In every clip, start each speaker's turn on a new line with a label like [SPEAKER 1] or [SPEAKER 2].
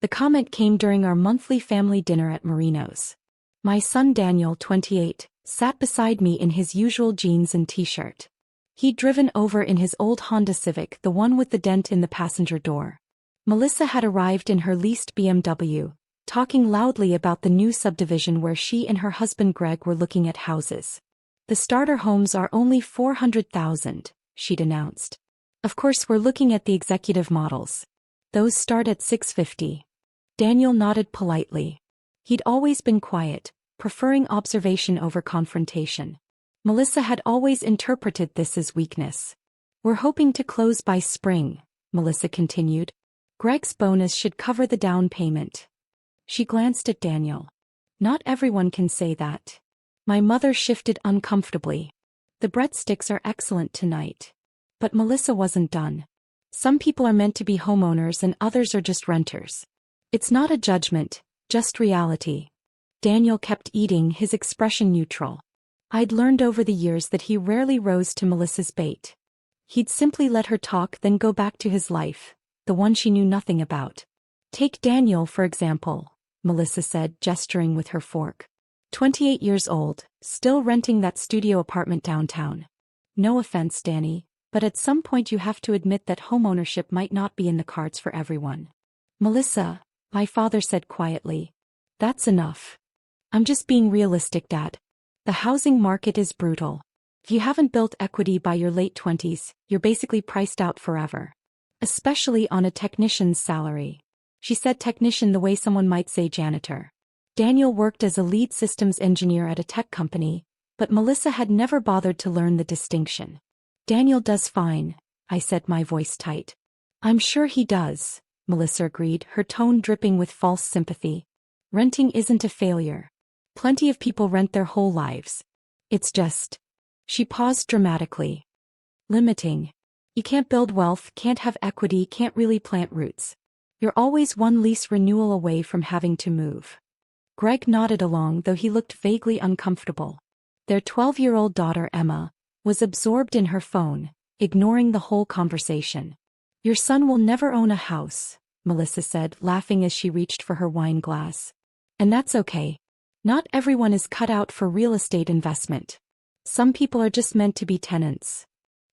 [SPEAKER 1] The comment came during our monthly family dinner at Marino's. My son Daniel, 28, sat beside me in his usual jeans and t-shirt. He'd driven over in his old Honda Civic, the one with the dent in the passenger door. Melissa had arrived in her leased BMW, talking loudly about the new subdivision where she and her husband Greg were looking at houses. The starter homes are only $400,000, she'd announced. Of course, we're looking at the executive models. Those start at $650. Daniel nodded politely. He'd always been quiet, preferring observation over confrontation. Melissa had always interpreted this as weakness. We're hoping to close by spring, Melissa continued. Greg's bonus should cover the down payment. She glanced at Daniel. Not everyone can say that. My mother shifted uncomfortably. The breadsticks are excellent tonight. But Melissa wasn't done. Some people are meant to be homeowners and others are just renters. It's not a judgment, just reality. Daniel kept eating, his expression neutral. I'd learned over the years that he rarely rose to Melissa's bait. He'd simply let her talk, then go back to his life, the one she knew nothing about. Take Daniel, for example, Melissa said, gesturing with her fork. 28 years old, still renting that studio apartment downtown. No offense, Danny, but at some point you have to admit that homeownership might not be in the cards for everyone. Melissa, my father said quietly. That's enough. I'm just being realistic, Dad. The housing market is brutal. If you haven't built equity by your late 20s, you're basically priced out forever. Especially on a technician's salary. She said technician the way someone might say janitor. Daniel worked as a lead systems engineer at a tech company, but Melissa had never bothered to learn the distinction. Daniel does fine, I said, my voice tight. I'm sure he does, Melissa agreed, her tone dripping with false sympathy. Renting isn't a failure. Plenty of people rent their whole lives. It's just... She paused dramatically. Limiting. You can't build wealth, can't have equity, can't really plant roots. You're always one lease renewal away from having to move. Greg nodded along, though he looked vaguely uncomfortable. Their 12-year-old daughter, Emma, was absorbed in her phone, ignoring the whole conversation. Your son will never own a house, Melissa said, laughing as she reached for her wine glass. And that's okay. Not everyone is cut out for real estate investment. Some people are just meant to be tenants.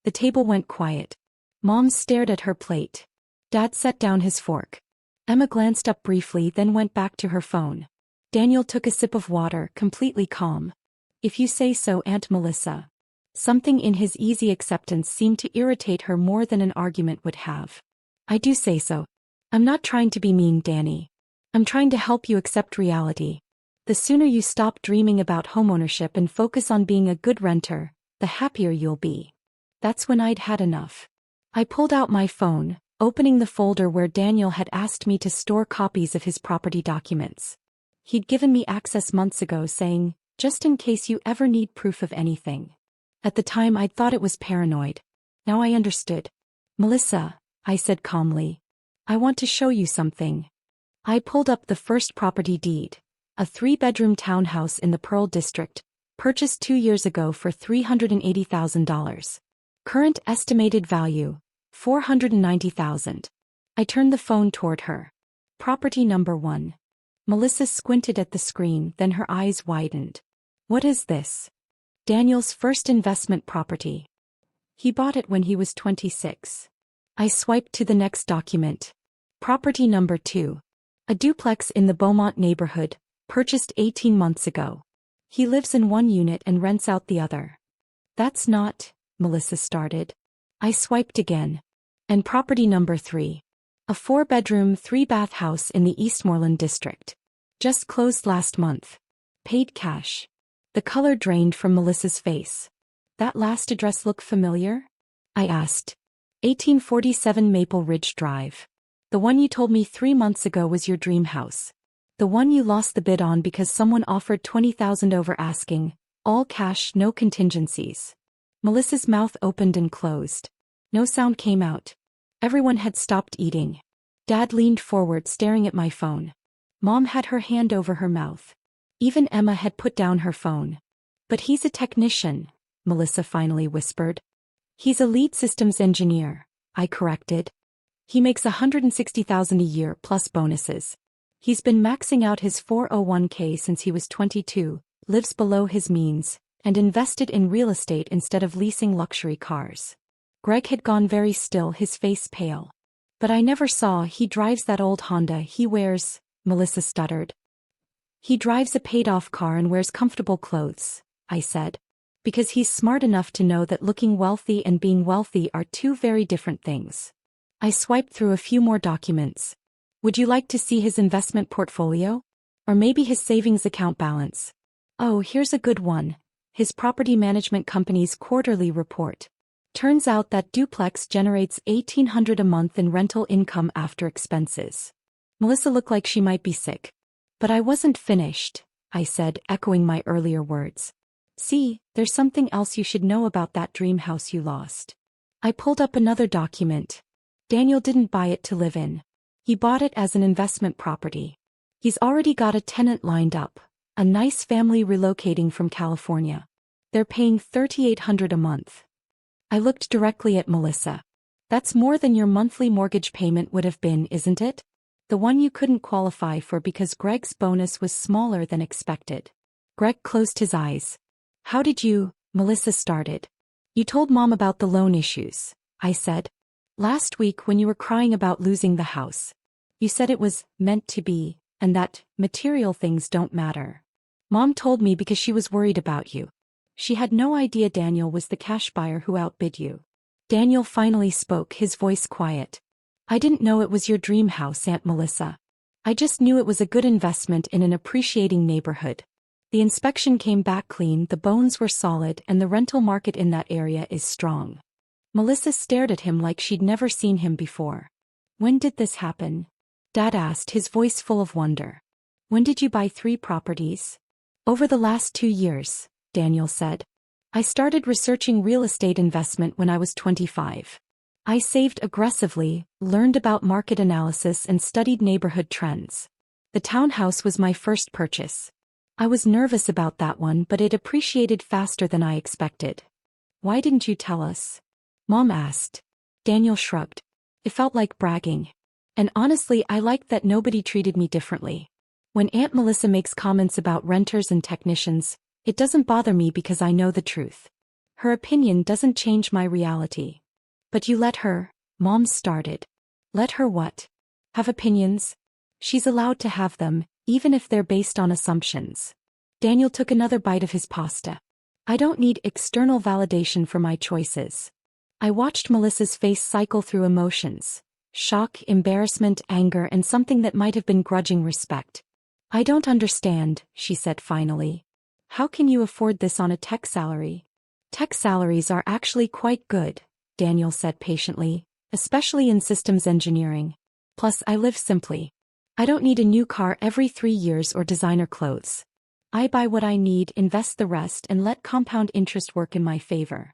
[SPEAKER 1] The table went quiet. Mom stared at her plate. Dad set down his fork. Emma glanced up briefly, then went back to her phone. Daniel took a sip of water, completely calm. If you say so, Aunt Melissa. Something in his easy acceptance seemed to irritate her more than an argument would have. I do say so. I'm not trying to be mean, Danny. I'm trying to help you accept reality. The sooner you stop dreaming about homeownership and focus on being a good renter, the happier you'll be. That's when I'd had enough. I pulled out my phone, opening the folder where Daniel had asked me to store copies of his property documents. He'd given me access months ago, saying, just in case you ever need proof of anything. At the time I'd thought it was paranoid. Now I understood. Melissa, I said calmly. I want to show you something. I pulled up the first property deed. A 3-bedroom townhouse in the Pearl District, purchased 2 years ago for $380,000. Current estimated value, $490,000. I turned the phone toward her. Property number 1. Melissa squinted at the screen, then her eyes widened. What is this? Daniel's first investment property. He bought it when he was 26. I swiped to the next document. Property number 2. A duplex in the Beaumont neighborhood, purchased 18 months ago. He lives in one unit and rents out the other. That's not, Melissa started. I swiped again. And property number 3. A 4-bedroom, 3-bath house in the Eastmoreland district. Just closed last month. Paid cash. The color drained from Melissa's face. That last address look familiar? I asked. 1847 Maple Ridge Drive. The one you told me 3 months ago was your dream house. The one you lost the bid on because someone offered $20,000 over asking, all cash, no contingencies. Melissa's mouth opened and closed. No sound came out. Everyone had stopped eating. Dad leaned forward, staring at my phone. Mom had her hand over her mouth. Even Emma had put down her phone. But he's a technician, Melissa finally whispered. He's a lead systems engineer, I corrected. He makes $160,000 a year plus bonuses. He's been maxing out his 401k since he was 22, lives below his means, and invested in real estate instead of leasing luxury cars. Greg had gone very still, his face pale. But I never saw. He drives that old Honda he wears, Melissa stuttered. He drives a paid-off car and wears comfortable clothes, I said. Because he's smart enough to know that looking wealthy and being wealthy are two very different things. I swiped through a few more documents. Would you like to see his investment portfolio? Or maybe his savings account balance? Oh, here's a good one. His property management company's quarterly report. Turns out that duplex generates $1,800 a month in rental income after expenses. Melissa looked like she might be sick. But I wasn't finished, I said, echoing my earlier words. See, there's something else you should know about that dream house you lost. I pulled up another document. Daniel didn't buy it to live in. He bought it as an investment property. He's already got a tenant lined up, a nice family relocating from California. They're paying $3,800 a month. I looked directly at Melissa. That's more than your monthly mortgage payment would have been, isn't it? The one you couldn't qualify for because Greg's bonus was smaller than expected. Greg closed his eyes. How did you, Melissa started. You told Mom about the loan issues, I said. Last week when you were crying about losing the house. You said it was meant to be, and that material things don't matter. Mom told me because she was worried about you. She had no idea Daniel was the cash buyer who outbid you. Daniel finally spoke, his voice quiet. I didn't know it was your dream house, Aunt Melissa. I just knew it was a good investment in an appreciating neighborhood. The inspection came back clean, the bones were solid, and the rental market in that area is strong. Melissa stared at him like she'd never seen him before. When did this happen? Dad asked, his voice full of wonder. When did you buy 3 properties? Over the last 2 years, Daniel said. I started researching real estate investment when I was 25. I saved aggressively, learned about market analysis and studied neighborhood trends. The townhouse was my first purchase. I was nervous about that one, but it appreciated faster than I expected. Why didn't you tell us? Mom asked. Daniel shrugged. It felt like bragging. And honestly, I liked that nobody treated me differently. When Aunt Melissa makes comments about renters and technicians, it doesn't bother me because I know the truth. Her opinion doesn't change my reality. But you let her, Mom started. Let her what? Have opinions? She's allowed to have them, even if they're based on assumptions. Daniel took another bite of his pasta. I don't need external validation for my choices. I watched Melissa's face cycle through emotions. Shock, embarrassment, anger, and something that might have been grudging respect. I don't understand, she said finally. How can you afford this on a tech salary? Tech salaries are actually quite good, Daniel said patiently, especially in systems engineering. Plus, I live simply. I don't need a new car every 3 years or designer clothes. I buy what I need, invest the rest, and let compound interest work in my favor.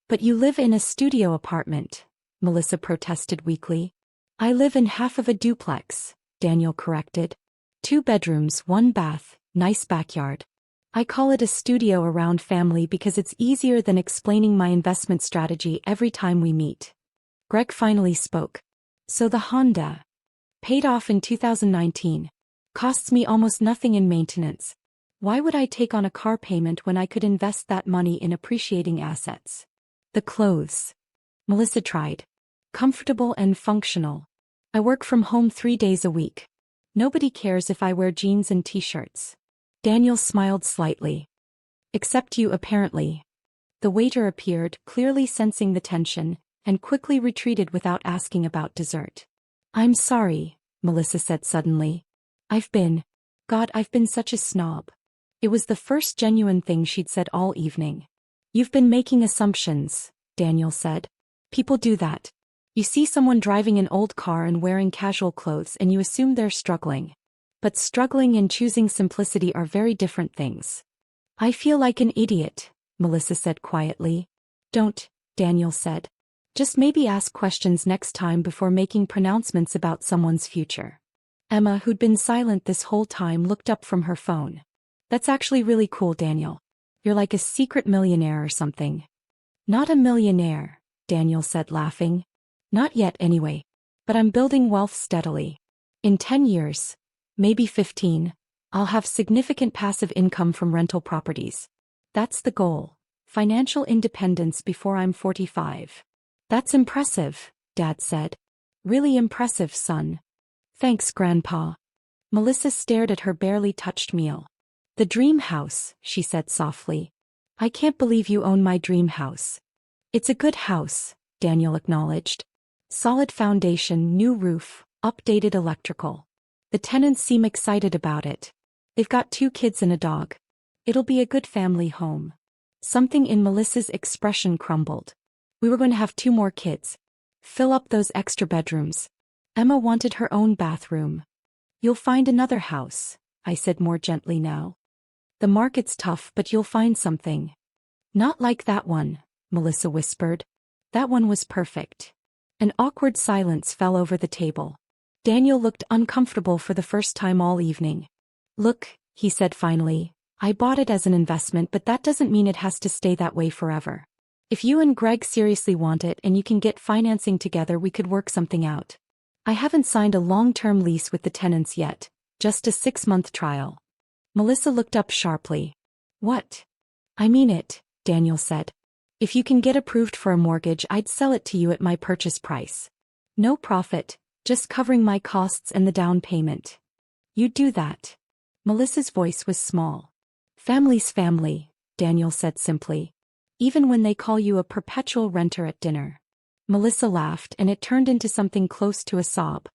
[SPEAKER 1] But you live in a studio apartment, Melissa protested weakly. I live in half of a duplex, Daniel corrected. 2 bedrooms, 1 bath, nice backyard. I call it a studio around family because it's easier than explaining my investment strategy every time we meet. Greg finally spoke. So the Honda, paid off in 2019, costs me almost nothing in maintenance. Why would I take on a car payment when I could invest that money in appreciating assets? The clothes. Melissa tried. Comfortable and functional. I work from home 3 days a week. Nobody cares if I wear jeans and t-shirts. Daniel smiled slightly. Except you, apparently. The waiter appeared, clearly sensing the tension, and quickly retreated without asking about dessert. I'm sorry, Melissa said suddenly. I've been such a snob. It was the first genuine thing she'd said all evening. You've been making assumptions, Daniel said. People do that. You see someone driving an old car and wearing casual clothes and you assume they're struggling. But struggling and choosing simplicity are very different things. I feel like an idiot, Melissa said quietly. Don't, Daniel said. Just maybe ask questions next time before making pronouncements about someone's future. Emma, who'd been silent this whole time, looked up from her phone. That's actually really cool, Daniel. You're like a secret millionaire or something. Not a millionaire, Daniel said laughing. Not yet anyway. But I'm building wealth steadily. In 10 years, maybe 15, I'll have significant passive income from rental properties. That's the goal. Financial independence before I'm 45. That's impressive, Dad said. Really impressive, son. Thanks, Grandpa. Melissa stared at her barely touched meal. The dream house, she said softly. I can't believe you own my dream house. It's a good house, Daniel acknowledged. Solid foundation, new roof, updated electrical. The tenants seem excited about it. They've got 2 kids and a dog. It'll be a good family home. Something in Melissa's expression crumbled. We were going to have 2 more kids. Fill up those extra bedrooms. Emma wanted her own bathroom. You'll find another house, I said more gently now. The market's tough, but you'll find something. Not like that one, Melissa whispered. That one was perfect. An awkward silence fell over the table. Daniel looked uncomfortable for the first time all evening. Look, he said finally, I bought it as an investment, but that doesn't mean it has to stay that way forever. If you and Greg seriously want it and you can get financing together, we could work something out. I haven't signed a long-term lease with the tenants yet, just a 6-month trial. Melissa looked up sharply. What? I mean it, Daniel said. If you can get approved for a mortgage, I'd sell it to you at my purchase price. No profit, just covering my costs and the down payment. You'd do that. Melissa's voice was small. Family's family, Daniel said simply. Even when they call you a perpetual renter at dinner. Melissa laughed and it turned into something close to a sob.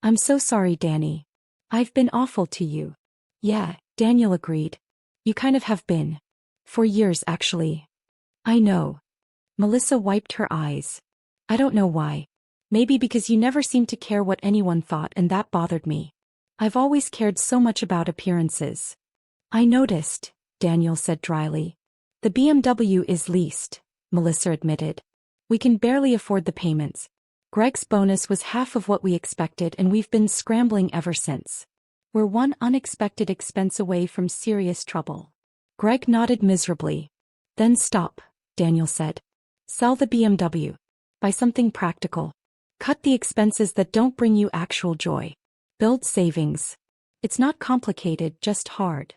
[SPEAKER 1] I'm so sorry, Danny. I've been awful to you. Yeah, Daniel agreed. You kind of have been. For years, actually. I know. Melissa wiped her eyes. I don't know why. Maybe because you never seemed to care what anyone thought, and that bothered me. I've always cared so much about appearances. I noticed, Daniel said dryly. The BMW is leased, Melissa admitted. We can barely afford the payments. Greg's bonus was half of what we expected, and we've been scrambling ever since. We're one unexpected expense away from serious trouble. Greg nodded miserably. Then stop, Daniel said. Sell the BMW. Buy something practical. Cut the expenses that don't bring you actual joy. Build savings. It's not complicated, just hard.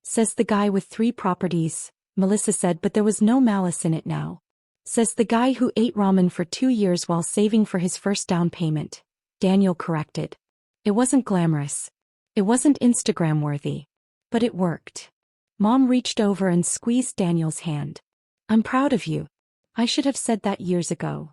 [SPEAKER 1] Says the guy with 3 properties, Melissa said, but there was no malice in it now. Says the guy who ate ramen for 2 years while saving for his first down payment, Daniel corrected. It wasn't glamorous. It wasn't Instagram-worthy. But it worked. Mom reached over and squeezed Daniel's hand. I'm proud of you. I should have said that years ago.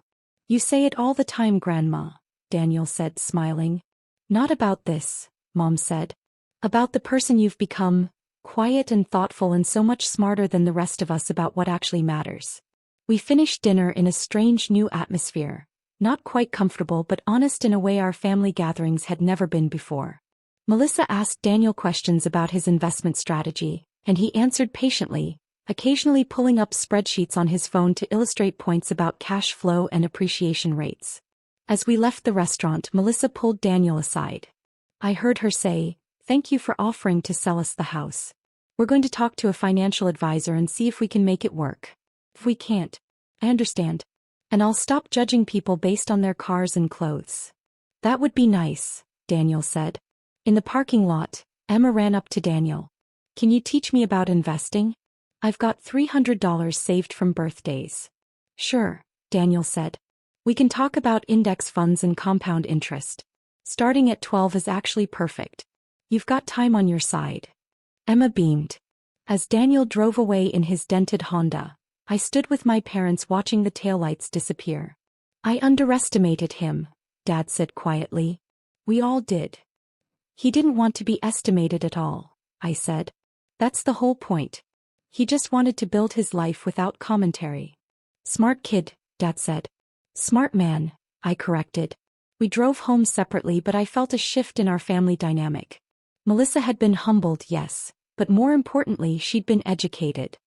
[SPEAKER 1] You say it all the time, Grandma, Daniel said, smiling. Not about this, Mom said. About the person you've become, quiet and thoughtful and so much smarter than the rest of us about what actually matters. We finished dinner in a strange new atmosphere, not quite comfortable but honest in a way our family gatherings had never been before. Melissa asked Daniel questions about his investment strategy, and he answered patiently, occasionally pulling up spreadsheets on his phone to illustrate points about cash flow and appreciation rates. As we left the restaurant, Melissa pulled Daniel aside. I heard her say, "Thank you for offering to sell us the house. We're going to talk to a financial advisor and see if we can make it work. If we can't, I understand. And I'll stop judging people based on their cars and clothes." That would be nice, Daniel said. In the parking lot, Emma ran up to Daniel. Can you teach me about investing? I've got $300 saved from birthdays. Sure, Daniel said. We can talk about index funds and compound interest. Starting at 12 is actually perfect. You've got time on your side. Emma beamed. As Daniel drove away in his dented Honda, I stood with my parents watching the taillights disappear. I underestimated him, Dad said quietly. We all did. He didn't want to be estimated at all, I said. That's the whole point. He just wanted to build his life without commentary. Smart kid, Dad said. Smart man, I corrected. We drove home separately, but I felt a shift in our family dynamic. Melissa had been humbled, yes, but more importantly, she'd been educated.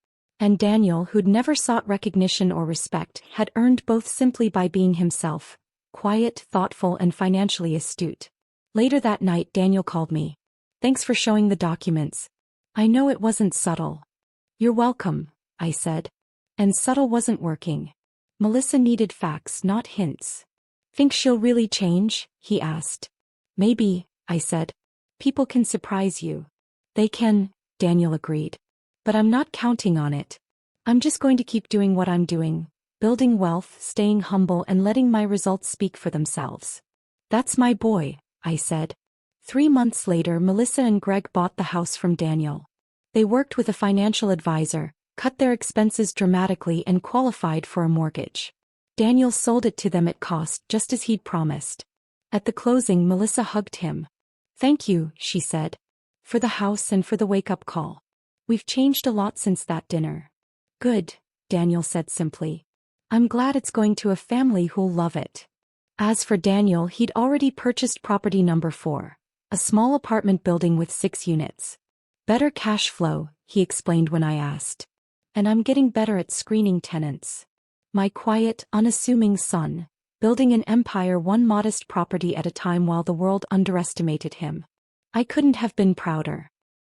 [SPEAKER 1] And Daniel, who'd never sought recognition or respect, had earned both simply by being himself, quiet, thoughtful, and financially astute. Later that night, Daniel called me. Thanks for showing the documents. I know it wasn't subtle. You're welcome, I said. And subtle wasn't working. Melissa needed facts, not hints. Think she'll really change? He asked. Maybe, I said. People can surprise you. They can, Daniel agreed. But I'm not counting on it. I'm just going to keep doing what I'm doing, building wealth, staying humble, and letting my results speak for themselves. That's my boy, I said. 3 months later, Melissa and Greg bought the house from Daniel. They worked with a financial advisor, cut their expenses dramatically, and qualified for a mortgage. Daniel sold it to them at cost, just as he'd promised. At the closing, Melissa hugged him. Thank you, she said. For the house and for the wake-up call. We've changed a lot since that dinner. Good, Daniel said simply. I'm glad it's going to a family who'll love it. As for Daniel, he'd already purchased property number 4, a small apartment building with 6 units. Better cash flow, he explained when I asked. And I'm getting better at screening tenants. My quiet, unassuming son, building an empire one modest property at a time while the world underestimated him. I couldn't have been prouder.